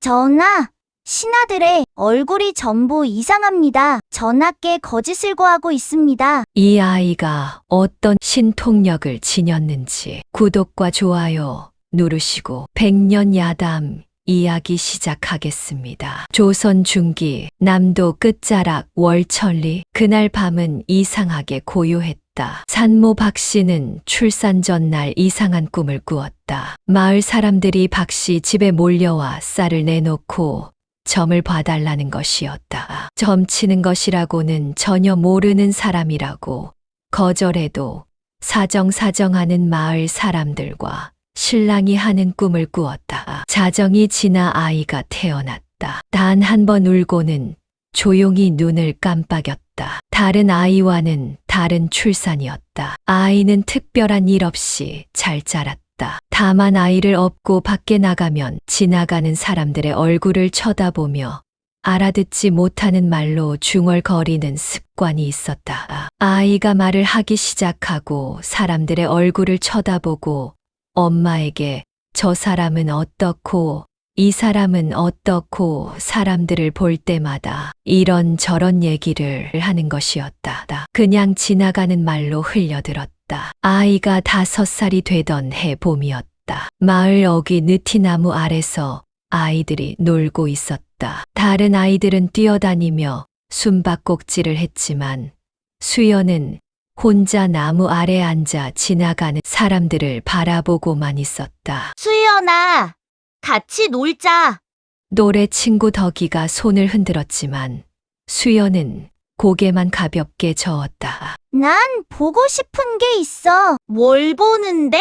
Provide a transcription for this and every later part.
전하, 신하들의 얼굴이 전부 이상합니다. 전하께 거짓을 고하고 있습니다. 이 아이가 어떤 신통력을 지녔는지 구독과 좋아요 누르시고 백년 야담 이야기 시작하겠습니다. 조선 중기 남도 끝자락 월천리 그날 밤은 이상하게 고요했다. 산모 박씨는 출산 전날 이상한 꿈을 꾸었다. 마을 사람들이 박씨 집에 몰려와 쌀을 내놓고 점을 봐달라는 것이었다. 점치는 것이라고는 전혀 모르는 사람이라고 거절해도 사정사정하는 마을 사람들과 신랑이 하는 꿈을 꾸었다. 자정이 지나 아이가 태어났다. 단 한 번 울고는 조용히 눈을 깜빡였다. 다른 아이와는 다른 출산이었다. 아이는 특별한 일 없이 잘 자랐다. 다만 아이를 업고 밖에 나가면 지나가는 사람들의 얼굴을 쳐다보며 알아듣지 못하는 말로 중얼거리는 습관이 있었다. 아이가 말을 하기 시작하고 사람들의 얼굴을 쳐다보고 엄마에게 저 사람은 어떻고 이 사람은 어떻고 사람들을 볼 때마다 이런저런 얘기를 하는 것이었다. 그냥 지나가는 말로 흘려들었다. 아이가 5살이 되던 해 봄이었다. 마을 어귀 느티나무 아래서 아이들이 놀고 있었다. 다른 아이들은 뛰어다니며 숨바꼭질을 했지만 수연은 혼자 나무 아래 앉아 지나가는 사람들을 바라보고만 있었다. 수연아, 같이 놀자. 노래 친구 덕이가 손을 흔들었지만 수연은 고개만 가볍게 저었다. 난 보고 싶은 게 있어. 뭘 보는데?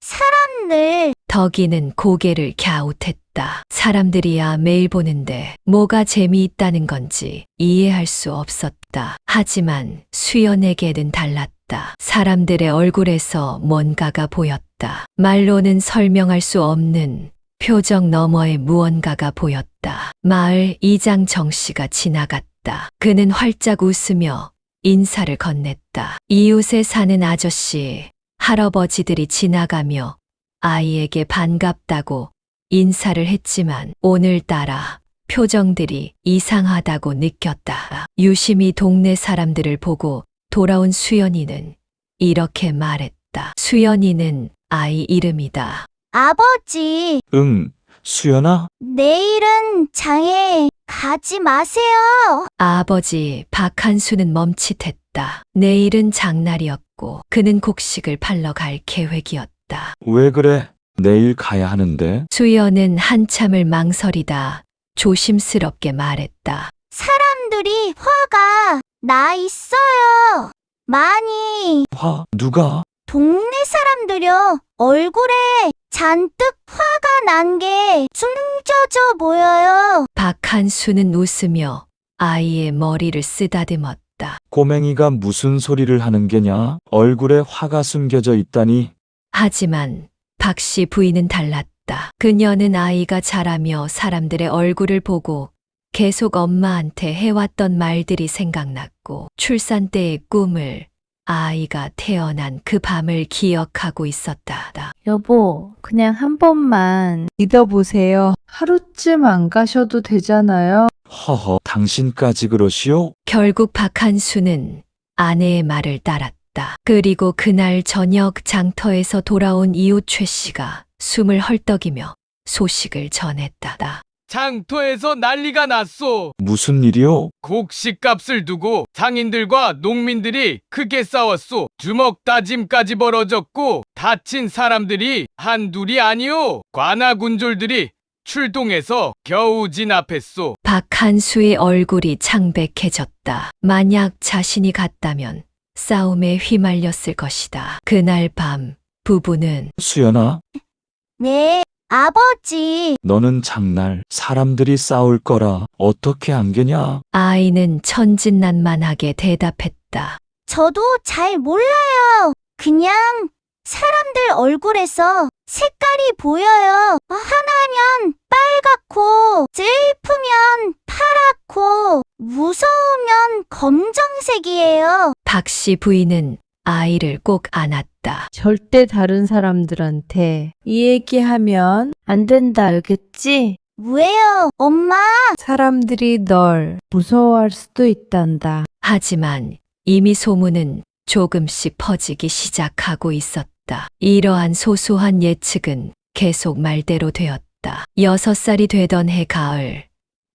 사람들. 덕이는 고개를 갸웃했다. 사람들이야 매일 보는데 뭐가 재미있다는 건지 이해할 수 없었다. 하지만 수연에게는 달랐다. 사람들의 얼굴에서 뭔가가 보였다. 말로는 설명할 수 없는 표정 너머의 무언가가 보였다. 마을 이장 정씨가 지나갔다. 그는 활짝 웃으며 인사를 건넸다. 이웃에 사는 아저씨, 할아버지들이 지나가며 아이에게 반갑다고 인사를 했지만 오늘따라 표정들이 이상하다고 느꼈다. 유심히 동네 사람들을 보고 돌아온 수연이는 이렇게 말했다. 수연이는 아이 이름이다. 아버지, 응, 수연아? 내일은 장에 가지 마세요. 아버지 박한수는 멈칫했다. 내일은 장날이었고 그는 곡식을 팔러 갈 계획이었다. 왜 그래? 내일 가야 하는데. 수연은 한참을 망설이다 조심스럽게 말했다. 사람들이 화가 나 있어요. 많이. 누가? 동네 사람들요. 얼굴에 잔뜩 화가 난 게 숨겨져 보여요. 박한수는 웃으며 아이의 머리를 쓰다듬었다. 꼬맹이가 무슨 소리를 하는 게냐? 얼굴에 화가 숨겨져 있다니. 하지만 박씨 부인은 달랐다. 그녀는 아이가 자라며 사람들의 얼굴을 보고 계속 엄마한테 해왔던 말들이 생각났고 출산 때의 꿈을 아이가 태어난 그 밤을 기억하고 있었다. 여보, 그냥 한 번만. 믿어보세요. 하루쯤 안 가셔도 되잖아요. 허허, 당신까지 그러시오? 결국 박한수는 아내의 말을 따랐다. 그리고 그날 저녁 장터에서 돌아온 이웃 최 씨가 숨을 헐떡이며 소식을 전했다. 장터에서 난리가 났소. 무슨 일이오? 곡식값을 두고 상인들과 농민들이 크게 싸웠소. 주먹 다짐까지 벌어졌고 다친 사람들이 한둘이 아니오. 관아군졸들이 출동해서 겨우 진압했소. 박한수의 얼굴이 창백해졌다. 만약 자신이 갔다면 싸움에 휘말렸을 것이다. 그날 밤 부부는 수연아, 네, 아버지. 너는 장날 사람들이 싸울 거라 어떻게 안겠냐? 아이는 천진난만하게 대답했다. 저도 잘 몰라요. 그냥 사람들 얼굴에서 색깔이 보여요. 하나면 빨갛고, 슬프면 파랗고, 무서우면 검정색이에요. 박씨 부인은 아이를 꼭 안았다. 절대 다른 사람들한테 이 얘기하면 안 된다, 알겠지? 왜요, 엄마? 사람들이 널 무서워할 수도 있단다. 하지만 이미 소문은 조금씩 퍼지기 시작하고 있었다. 이러한 소소한 예측은 계속 말대로 되었다. 6살이 되던 해 가을,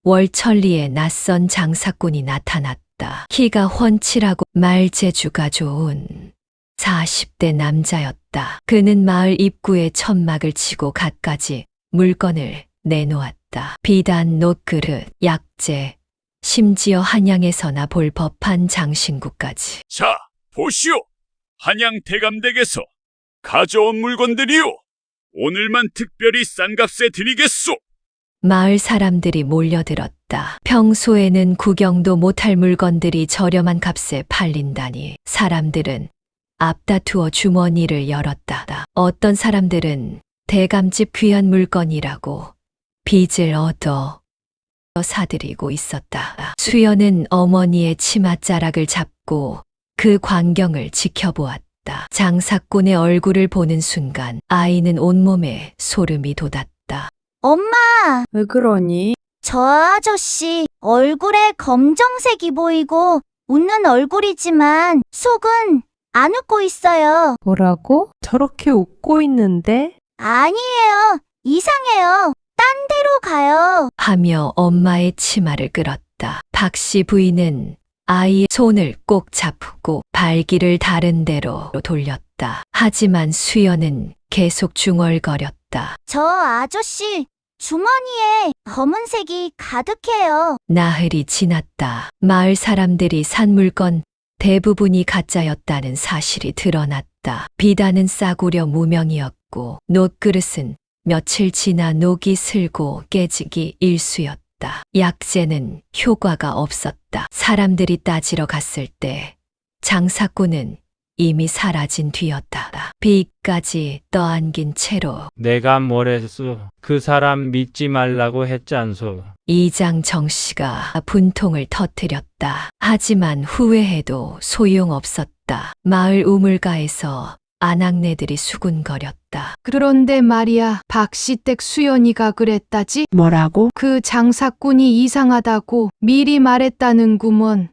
월천리에 낯선 장사꾼이 나타났다. 키가 훤칠하고 말재주가 좋은 40대 남자였다. 그는 마을 입구에 천막을 치고 갖가지 물건을 내놓았다. 비단, 놋그릇, 약재, 심지어 한양에서나 볼 법한 장신구까지. 자, 보시오. 한양 대감댁에서 가져온 물건들이오. 오늘만 특별히 싼 값에 드리겠소. 마을 사람들이 몰려들었다. 평소에는 구경도 못할 물건들이 저렴한 값에 팔린다니 사람들은 앞다투어 주머니를 열었다. 어떤 사람들은 대감집 귀한 물건이라고 빚을 얻어 사들이고 있었다. 수연은 어머니의 치맛자락을 잡고 그 광경을 지켜보았다. 장사꾼의 얼굴을 보는 순간 아이는 온몸에 소름이 돋았다. 엄마, 왜 그러니? 저 아저씨 얼굴에 검정색이 보이고 웃는 얼굴이지만 속은 안 웃고 있어요. 뭐라고? 저렇게 웃고 있는데? 아니에요. 이상해요. 딴 데로 가요. 하며 엄마의 치마를 끌었다. 박씨 부인은 아이의 손을 꼭 잡고 발길을 다른 데로 돌렸다. 하지만 수연은 계속 중얼거렸다. 저 아저씨 주머니에 검은색이 가득해요. 나흘이 지났다. 마을 사람들이 산 물건 대부분이 가짜였다는 사실이 드러났다. 비단은 싸구려 무명이었고 놋그릇은 며칠 지나 녹이 슬고 깨지기 일쑤였다. 약재는 효과가 없었다. 사람들이 따지러 갔을 때 장사꾼은 이미 사라진 뒤였다. 빚까지 떠안긴 채로 내가 뭐랬소? 그 사람 믿지 말라고 했잖소. 이장정 씨가 분통을 터뜨렸다. 하지만 후회해도 소용없었다. 마을 우물가에서 아낙네들이 수군거렸다. 그런데 말이야, 박씨댁 수연이가 그랬다지? 뭐라고? 그 장사꾼이 이상하다고 미리 말했다는구먼.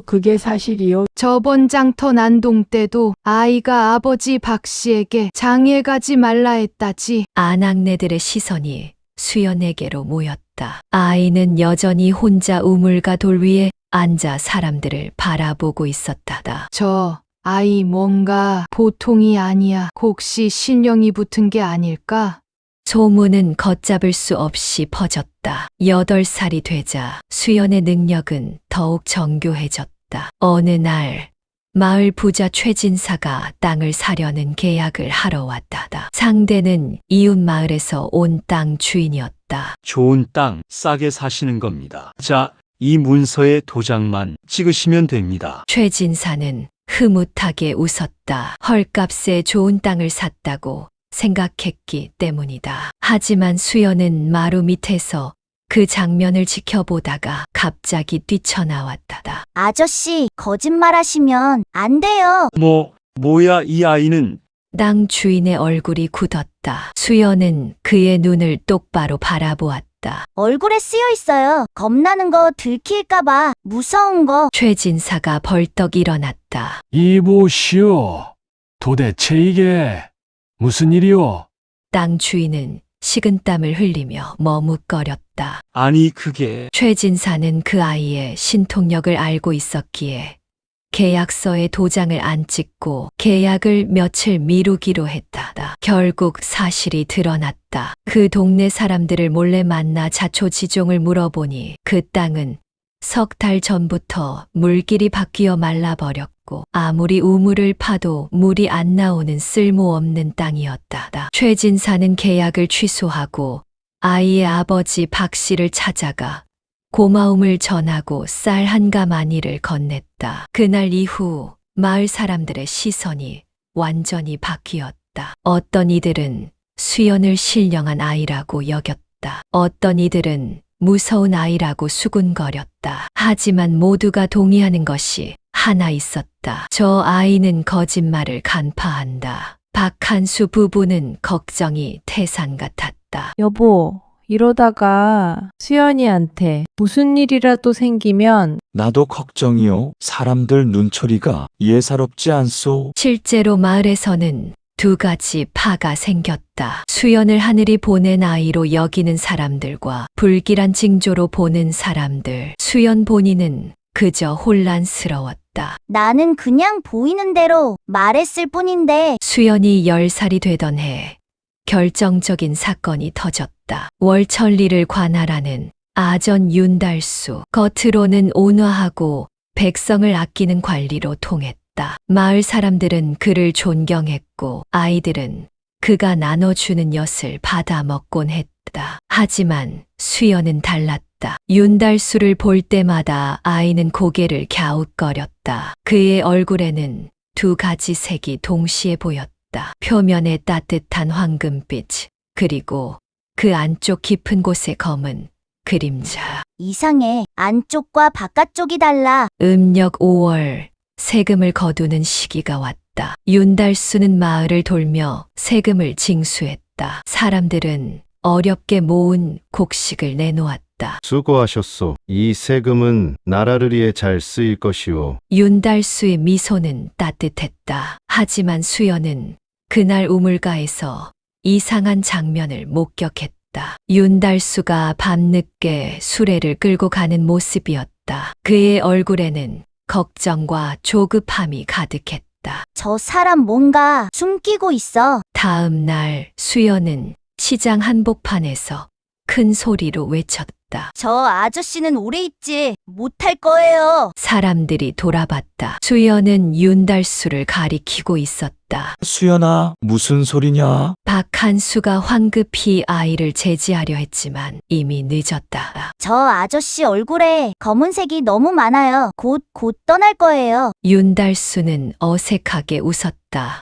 그게 사실이요? 저번 장터 난동 때도 아이가 아버지 박씨에게 장에 가지 말라 했다지. 아낙네들의 시선이 수연에게로 모였다. 아이는 여전히 혼자 우물가 돌 위에 앉아 사람들을 바라보고 있었다. 저 아이 뭔가 보통이 아니야. 혹시 신령이 붙은 게 아닐까? 소문은 걷잡을 수 없이 퍼졌다. 8살이 되자 수연의 능력은 더욱 정교해졌다. 어느 날 마을 부자 최진사가 땅을 사려는 계약을 하러 왔다. 상대는 이웃 마을에서 온 땅 주인이었다. 좋은 땅 싸게 사시는 겁니다. 자, 이 문서에 도장만 찍으시면 됩니다. 최진사는 흐뭇하게 웃었다. 헐값에 좋은 땅을 샀다고 생각했기 때문이다. 하지만 수연은 마루 밑에서 그 장면을 지켜보다가 갑자기 뛰쳐나왔다. 아저씨, 거짓말하시면 안 돼요. 뭐야 이 아이는. 땅 주인의 얼굴이 굳었다. 수연은 그의 눈을 똑바로 바라보았다. 얼굴에 쓰여 있어요. 겁나는 거 들킬까봐 무서운 거. 최진사가 벌떡 일어났다. 이보시오. 도대체 이게 무슨 일이오? 땅 주인은 식은땀을 흘리며 머뭇거렸다. 아니 그게. 최진사는 그 아이의 신통력을 알고 있었기에 계약서에 도장을 안 찍고 계약을 며칠 미루기로 했다. 결국 사실이 드러났다. 그 동네 사람들을 몰래 만나 자초지종을 물어보니 그 땅은 석 달 전부터 물길이 바뀌어 말라버렸고 아무리 우물을 파도 물이 안 나오는 쓸모없는 땅이었다. 최진사는 계약을 취소하고 아이의 아버지 박씨를 찾아가 고마움을 전하고 쌀 한 가마니를 건넸다. 그날 이후 마을 사람들의 시선이 완전히 바뀌었다. 어떤 이들은 수연을 신령한 아이라고 여겼다. 어떤 이들은 무서운 아이라고 수군거렸다. 하지만 모두가 동의하는 것이 하나 있었다. 저 아이는 거짓말을 간파한다. 박한수 부부는 걱정이 태산 같았다. 여보, 이러다가 수연이한테 무슨 일이라도 생기면 나도 걱정이요. 사람들 눈초리가 예사롭지 않소. 실제로 마을에서는 두 가지 파가 생겼다. 수연을 하늘이 보낸 아이로 여기는 사람들과 불길한 징조로 보는 사람들. 수연 본인은 그저 혼란스러웠다. 나는 그냥 보이는 대로 말했을 뿐인데. 수연이 10살이 되던 해 결정적인 사건이 터졌다. 월천리를 관할하는 아전 윤달수. 겉으로는 온화하고 백성을 아끼는 관리로 통했다. 마을 사람들은 그를 존경했고 아이들은 그가 나눠주는 엿을 받아 먹곤 했다. 하지만 수연은 달랐다. 윤달수를 볼 때마다 아이는 고개를 갸웃거렸다. 그의 얼굴에는 두 가지 색이 동시에 보였다. 표면에 따뜻한 황금빛, 그리고 그 안쪽 깊은 곳에 검은 그림자. 이상해. 안쪽과 바깥쪽이 달라. 음력 5월 세금을 거두는 시기가 왔다. 윤달수는 마을을 돌며 세금을 징수했다. 사람들은 어렵게 모은 곡식을 내놓았다. 수고하셨소. 이 세금은 나라를 위해 잘 쓰일 것이오. 윤달수의 미소는 따뜻했다. 하지만 수연은 그날 우물가에서 이상한 장면을 목격했다. 윤달수가 밤늦게 수레를 끌고 가는 모습이었다. 그의 얼굴에는 걱정과 조급함이 가득했다. 저 사람 뭔가 숨기고 있어. 다음 날 수연은 시장 한복판에서 큰 소리로 외쳤다. 저 아저씨는 오래 있지 못할 거예요. 사람들이 돌아봤다. 수연은 윤달수를 가리키고 있었다. 수연아, 무슨 소리냐? 박한수가 황급히 아이를 제지하려 했지만 이미 늦었다. 저 아저씨 얼굴에 검은색이 너무 많아요. 곧 떠날 거예요. 윤달수는 어색하게 웃었다.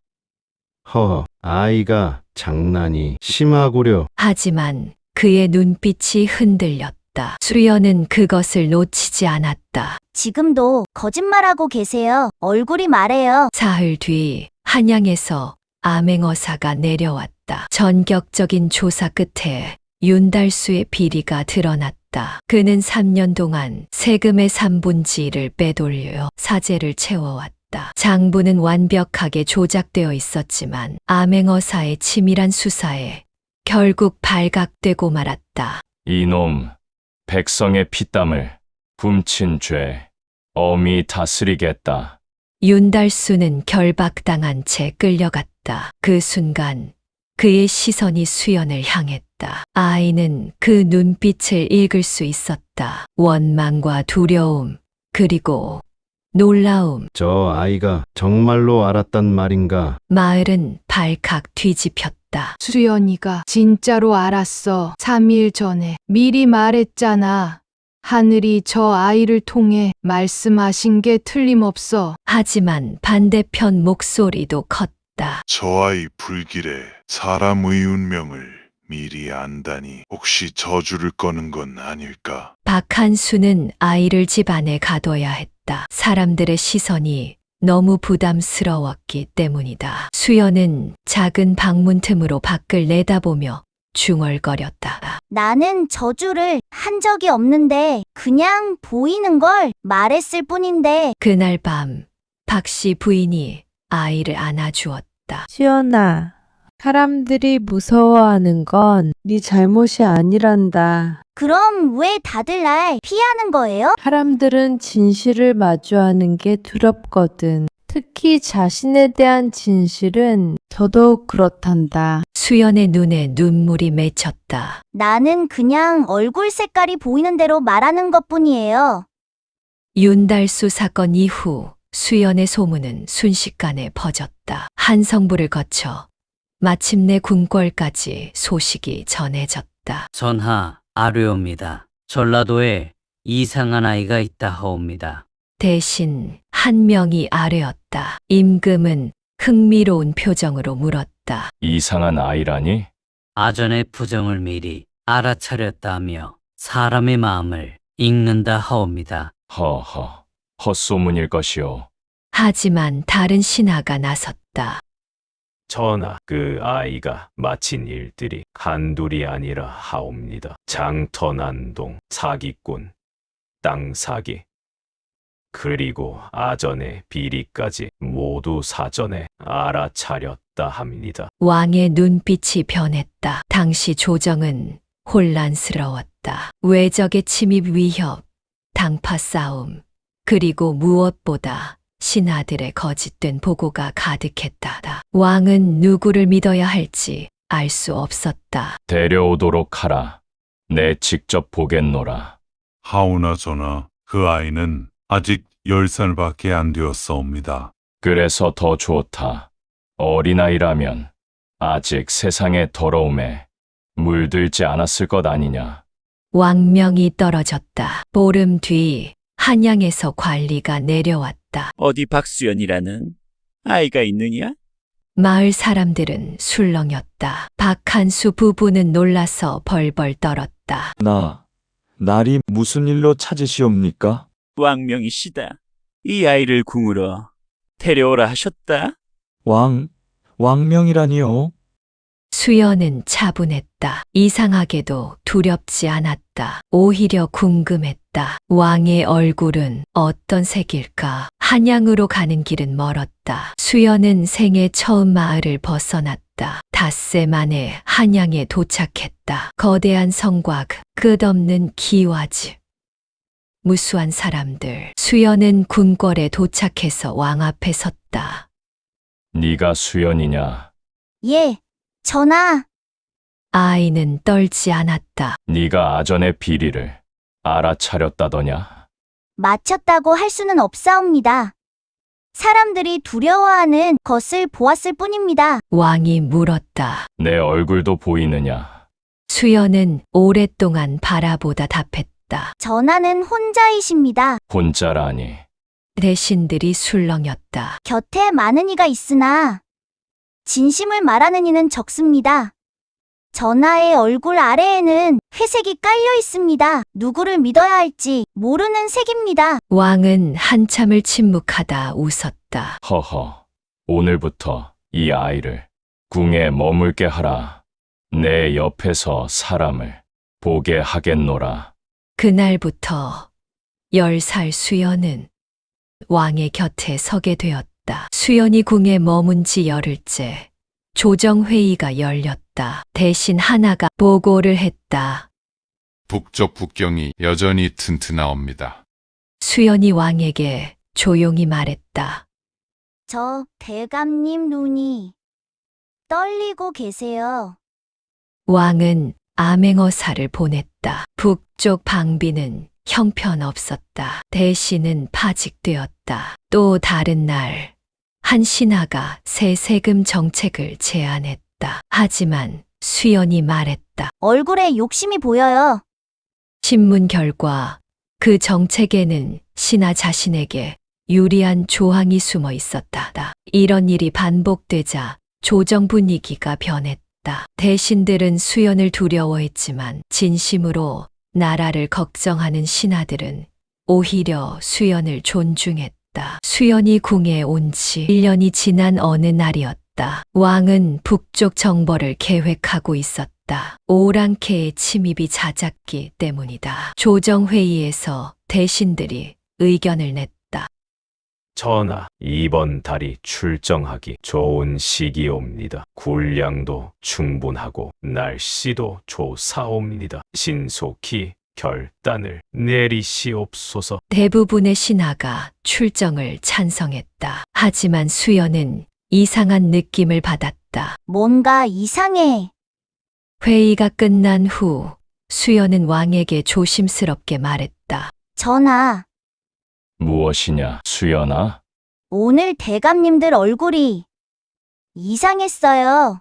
허허, 아이가 장난이 심하구려. 하지만 그의 눈빛이 흔들렸다. 수연은 그것을 놓치지 않았다. 지금도 거짓말하고 계세요. 얼굴이 말해요. 사흘 뒤 한양에서 암행어사가 내려왔다. 전격적인 조사 끝에 윤달수의 비리가 드러났다. 그는 3년 동안 세금의 3분의 1을 빼돌려 사재를 채워왔다. 장부는 완벽하게 조작되어 있었지만 암행어사의 치밀한 수사에 결국 발각되고 말았다. 이놈, 백성의 피땀을 훔친 죄, 엄히 다스리겠다. 윤달수는 결박당한 채 끌려갔다. 그 순간 그의 시선이 수연을 향했다. 아이는 그 눈빛을 읽을 수 있었다. 원망과 두려움, 그리고 놀라움. 저 아이가 정말로 알았단 말인가? 마을은 발칵 뒤집혔다. 수연이가 진짜로 알았어. 3일 전에 미리 말했잖아. 하늘이 저 아이를 통해 말씀하신 게 틀림없어. 하지만 반대편 목소리도 컸다. 저 아이 불길에 사람의 운명을 미리 안다니 혹시 저주를 거는 건 아닐까? 박한수는 아이를 집 안에 가둬야 했다. 사람들의 시선이 너무 부담스러웠기 때문이다. 수연은 작은 방문 틈으로 밖을 내다보며 중얼거렸다. 나는 저주를 한 적이 없는데 그냥 보이는 걸 말했을 뿐인데. 그날 밤 박씨 부인이 아이를 안아주었다. 수연아, 사람들이 무서워하는 건 네 잘못이 아니란다. 그럼 왜 다들 날 피하는 거예요? 사람들은 진실을 마주하는 게 두렵거든. 특히 자신에 대한 진실은 더더욱 그렇단다. 수연의 눈에 눈물이 맺혔다. 나는 그냥 얼굴 색깔이 보이는 대로 말하는 것뿐이에요. 윤달수 사건 이후 수연의 소문은 순식간에 퍼졌다. 한성부를 거쳐 마침내 궁궐까지 소식이 전해졌다. 전하, 아뢰옵니다. 전라도에 이상한 아이가 있다 하옵니다. 대신 한 명이 아뢰었다. 임금은 흥미로운 표정으로 물었다. 이상한 아이라니? 아전의 부정을 미리 알아차렸다며 사람의 마음을 읽는다 하옵니다. 허허, 헛소문일 것이오. 하지만 다른 신하가 나섰다. 전하, 그 아이가 마친 일들이 한둘이 아니라 하옵니다. 장터난동, 사기꾼, 땅 사기, 그리고 아전의 비리까지 모두 사전에 알아차렸다 합니다. 왕의 눈빛이 변했다. 당시 조정은 혼란스러웠다. 외적의 침입 위협, 당파 싸움, 그리고 무엇보다 신하들의 거짓된 보고가 가득했다. 왕은 누구를 믿어야 할지 알 수 없었다. 데려오도록 하라. 내 직접 보겠노라. 하오나 전하, 그 아이는 아직 10살밖에 안 되었사옵니다. 그래서 더 좋다. 어린아이라면 아직 세상의 더러움에 물들지 않았을 것 아니냐. 왕명이 떨어졌다. 보름 뒤 한양에서 관리가 내려왔다. 어디 박수연이라는 아이가 있느냐? 마을 사람들은 술렁였다. 박한수 부부는 놀라서 벌벌 떨었다. 날이 무슨 일로 찾으시옵니까? 왕명이시다. 이 아이를 궁으로 데려오라 하셨다. 왕명이라니요? 수연은 차분했다. 이상하게도 두렵지 않았다. 오히려 궁금했다. 왕의 얼굴은 어떤 색일까? 한양으로 가는 길은 멀었다. 수연은 생애 처음 마을을 벗어났다. 닷새 만에 한양에 도착했다. 거대한 성과 끝없는 기와즈. 무수한 사람들. 수연은 궁궐에 도착해서 왕 앞에 섰다. 네가 수연이냐? 예, 전하. 아이는 떨지 않았다. 네가 아전의 비리를 알아차렸다더냐? 맞췄다고 할 수는 없사옵니다. 사람들이 두려워하는 것을 보았을 뿐입니다. 왕이 물었다. 내 얼굴도 보이느냐? 수연은 오랫동안 바라보다 답했다. 전하는 혼자이십니다. 혼자라니. 대신들이 술렁였다. 곁에 많은 이가 있으나 진심을 말하는 이는 적습니다. 전하의 얼굴 아래에는 회색이 깔려 있습니다. 누구를 믿어야 할지 모르는 색입니다. 왕은 한참을 침묵하다 웃었다. 허허, 오늘부터 이 아이를 궁에 머물게 하라. 내 옆에서 사람을 보게 하겠노라. 그날부터 10살 수연은 왕의 곁에 서게 되었다. 수연이 궁에 머문 지 열흘째 조정회의가 열렸다. 대신 하나가 보고를 했다. 북쪽 북경이 여전히 튼튼하옵니다. 수연이 왕에게 조용히 말했다. 저 대감님 눈이 떨리고 계세요. 왕은 암행어사를 보냈다. 북쪽 방비는 형편없었다. 대신은 파직되었다. 또 다른 날, 한 신하가 새 세금 정책을 제안했다. 하지만 수연이 말했다. 얼굴에 욕심이 보여요. 신문 결과 그 정책에는 신하 자신에게 유리한 조항이 숨어 있었다. 이런 일이 반복되자 조정 분위기가 변했다. 대신들은 수연을 두려워했지만 진심으로 나라를 걱정하는 신하들은 오히려 수연을 존중했다. 수연이 궁에 온 지 1년이 지난 어느 날이었다. 왕은 북쪽 정벌을 계획하고 있었다. 오랑캐의 침입이 잦았기 때문이다. 조정회의에서 대신들이 의견을 냈다. 전하, 이번 달이 출정하기 좋은 시기옵니다. 군량도 충분하고 날씨도 좋사옵니다. 신속히 결단을 내리시옵소서. 대부분의 신하가 출정을 찬성했다. 하지만 수연은 이상한 느낌을 받았다. 뭔가 이상해. 회의가 끝난 후 수연은 왕에게 조심스럽게 말했다. 전하, 무엇이냐, 수연아? 오늘 대감님들 얼굴이 이상했어요.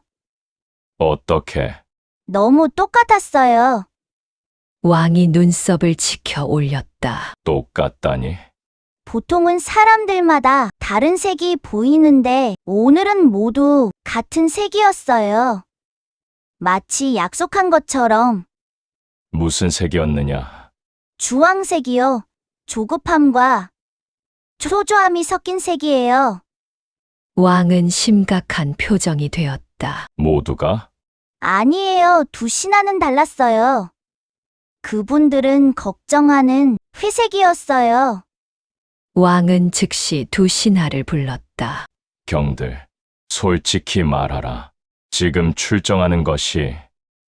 어떻게? 너무 똑같았어요. 왕이 눈썹을 치켜 올렸다. 똑같다니? 보통은 사람들마다 다른 색이 보이는데 오늘은 모두 같은 색이었어요. 마치 약속한 것처럼. 무슨 색이었느냐? 주황색이요. 조급함과 초조함이 섞인 색이에요. 왕은 심각한 표정이 되었다. 모두가? 아니에요. 두 신하는 달랐어요. 그분들은 걱정하는 회색이었어요. 왕은 즉시 두 신하를 불렀다. 경들, 솔직히 말하라. 지금 출정하는 것이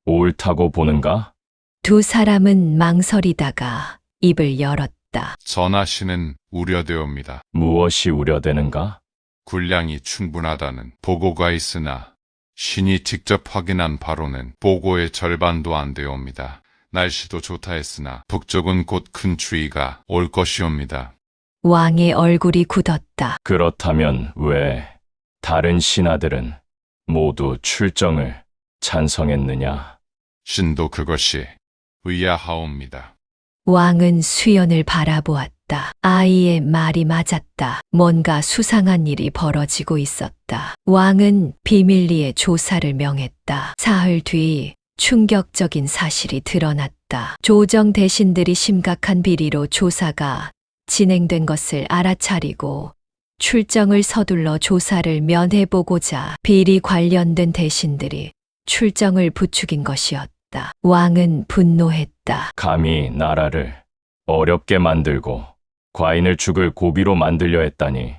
옳다고 보는가? 두 사람은 망설이다가 입을 열었다. 전하시는 우려되옵니다. 무엇이 우려되는가? 군량이 충분하다는 보고가 있으나 신이 직접 확인한 바로는 보고의 절반도 안 되옵니다. 날씨도 좋다 했으나 북쪽은 곧 큰 추위가 올 것이옵니다. 왕의 얼굴이 굳었다. 그렇다면 왜 다른 신하들은 모두 출정을 찬성했느냐? 신도 그것이 의아하옵니다. 왕은 수연을 바라보았다. 아이의 말이 맞았다. 뭔가 수상한 일이 벌어지고 있었다. 왕은 비밀리에 조사를 명했다. 사흘 뒤 충격적인 사실이 드러났다. 조정 대신들이 심각한 비리로 조사가 진행된 것을 알아차리고 출정을 서둘러 조사를 면해보고자 비리 관련된 대신들이 출정을 부추긴 것이었다. 왕은 분노했다. 감히 나라를 어렵게 만들고 과인을 죽을 고비로 만들려 했다니.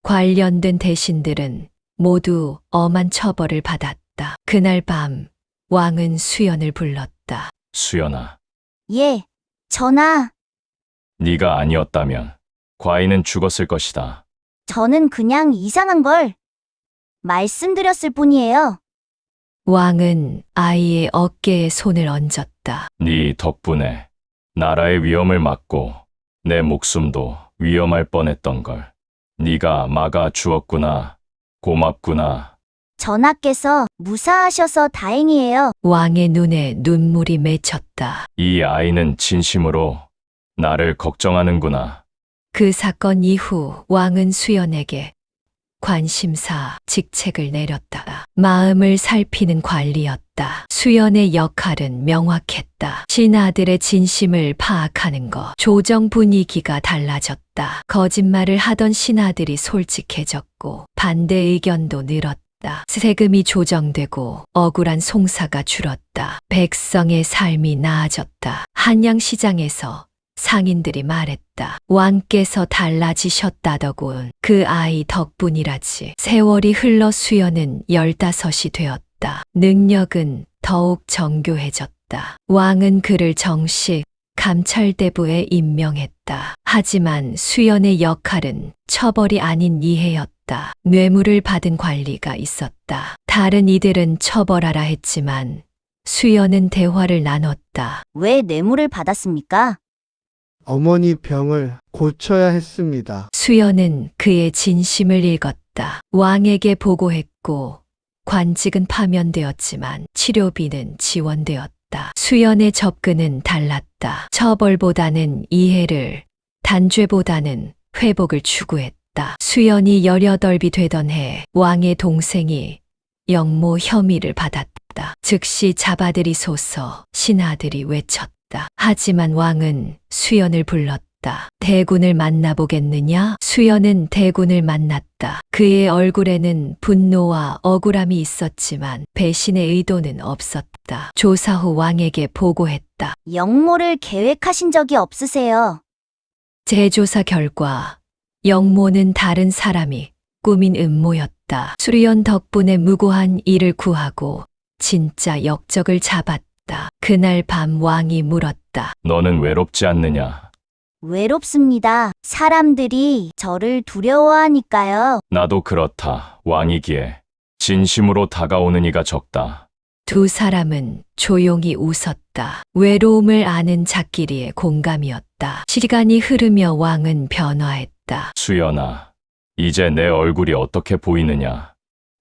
관련된 대신들은 모두 엄한 처벌을 받았다. 그날 밤 왕은 수연을 불렀다. 수연아, 예, 전하. 네가 아니었다면 과인은 죽었을 것이다. 저는 그냥 이상한 걸 말씀드렸을 뿐이에요. 왕은 아이의 어깨에 손을 얹었다. 네 덕분에 나라의 위험을 막고 내 목숨도 위험할 뻔했던 걸 네가 막아 주었구나. 고맙구나. 전하께서 무사하셔서 다행이에요. 왕의 눈에 눈물이 맺혔다. 이 아이는 진심으로 나를 걱정하는구나. 그 사건 이후 왕은 수연에게 관심사 직책을 내렸다. 마음을 살피는 관리였다. 수연의 역할은 명확했다. 신하들의 진심을 파악하는 것. 조정 분위기가 달라졌다. 거짓말을 하던 신하들이 솔직해졌고 반대 의견도 늘었다. 세금이 조정되고 억울한 송사가 줄었다. 백성의 삶이 나아졌다. 한양시장에서 상인들이 말했다. 왕께서 달라지셨다더군. 그 아이 덕분이라지. 세월이 흘러 수연은 15이 되었다. 능력은 더욱 정교해졌다. 왕은 그를 정식 감찰대부에 임명했다. 하지만 수연의 역할은 처벌이 아닌 이해였다. 뇌물을 받은 관리가 있었다. 다른 이들은 처벌하라 했지만 수연은 대화를 나눴다. 왜 뇌물을 받았습니까? 어머니 병을 고쳐야 했습니다. 수연은 그의 진심을 읽었다. 왕에게 보고했고 관직은 파면되었지만 치료비는 지원되었다. 수연의 접근은 달랐다. 처벌보다는 이해를, 단죄보다는 회복을 추구했다. 수연이 18이 되던 해 왕의 동생이 영모 혐의를 받았다. 즉시 잡아들이소서 신하들이 외쳤다. 하지만 왕은 수연을 불렀다. 대군을 만나보겠느냐? 수연은 대군을 만났다. 그의 얼굴에는 분노와 억울함이 있었지만 배신의 의도는 없었다. 조사 후 왕에게 보고했다. 영모를 계획하신 적이 없으세요. 재조사 결과 영모는 다른 사람이 꾸민 음모였다. 수연 덕분에 무고한 이를 구하고 진짜 역적을 잡았다. 그날 밤 왕이 물었다. 너는 외롭지 않느냐? 외롭습니다. 사람들이 저를 두려워하니까요. 나도 그렇다. 왕이기에 진심으로 다가오는 이가 적다. 두 사람은 조용히 웃었다. 외로움을 아는 자끼리의 공감이었다. 시간이 흐르며 왕은 변화했다. 수연아, 이제 내 얼굴이 어떻게 보이느냐?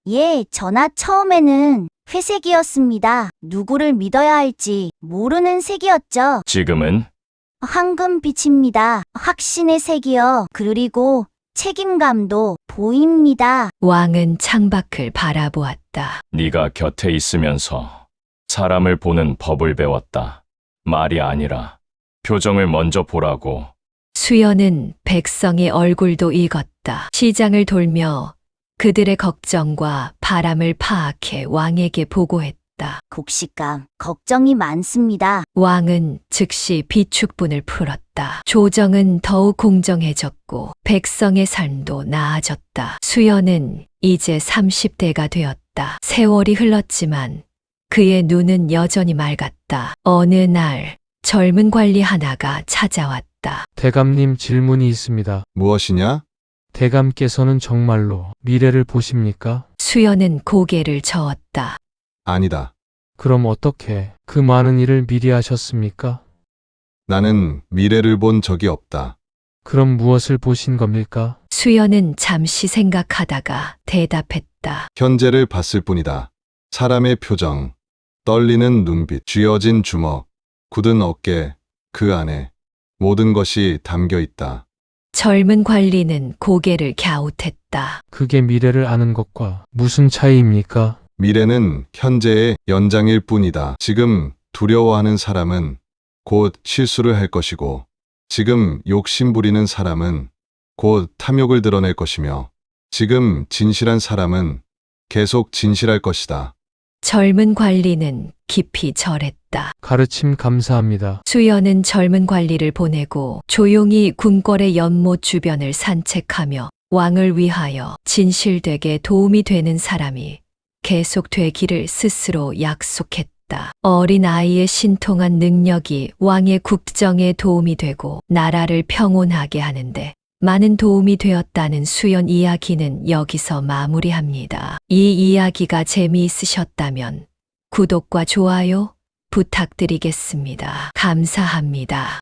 예, 전하 처음에는 회색이었습니다. 누구를 믿어야 할지 모르는 색이었죠. 지금은? 황금빛입니다. 확신의 색이요. 그리고 책임감도 보입니다. 왕은 창밖을 바라보았다. 네가 곁에 있으면서 사람을 보는 법을 배웠다. 말이 아니라 표정을 먼저 보라고. 수연은 백성의 얼굴도 읽었다. 시장을 돌며 그들의 걱정과 바람을 파악해 왕에게 보고했다. 국시감, 걱정이 많습니다. 왕은 즉시 비축분을 풀었다. 조정은 더욱 공정해졌고 백성의 삶도 나아졌다. 수연은 이제 30대가 되었다. 세월이 흘렀지만 그의 눈은 여전히 맑았다. 어느 날 젊은 관리 하나가 찾아왔다. 대감님 질문이 있습니다. 무엇이냐? 대감께서는 정말로 미래를 보십니까? 수연은 고개를 저었다. 아니다. 그럼 어떻게 그 많은 일을 미리 하셨습니까? 나는 미래를 본 적이 없다. 그럼 무엇을 보신 겁니까? 수연은 잠시 생각하다가 대답했다. 현재를 봤을 뿐이다. 사람의 표정, 떨리는 눈빛, 쥐어진 주먹, 굳은 어깨, 그 안에 모든 것이 담겨 있다. 젊은 관리는 고개를 갸웃했다. 그게 미래를 아는 것과 무슨 차이입니까? 미래는 현재의 연장일 뿐이다. 지금 두려워하는 사람은 곧 실수를 할 것이고, 지금 욕심 부리는 사람은 곧 탐욕을 드러낼 것이며, 지금 진실한 사람은 계속 진실할 것이다. 젊은 관리는 깊이 절했다. 가르침 감사합니다. 수연은 젊은 관리를 보내고 조용히 궁궐의 연못 주변을 산책하며 왕을 위하여 진실되게 도움이 되는 사람이 계속 되기를 스스로 약속했다. 어린 아이의 신통한 능력이 왕의 국정에 도움이 되고 나라를 평온하게 하는데 많은 도움이 되었다는 수연 이야기는 여기서 마무리합니다. 이 이야기가 재미있으셨다면 구독과 좋아요 부탁드리겠습니다. 감사합니다.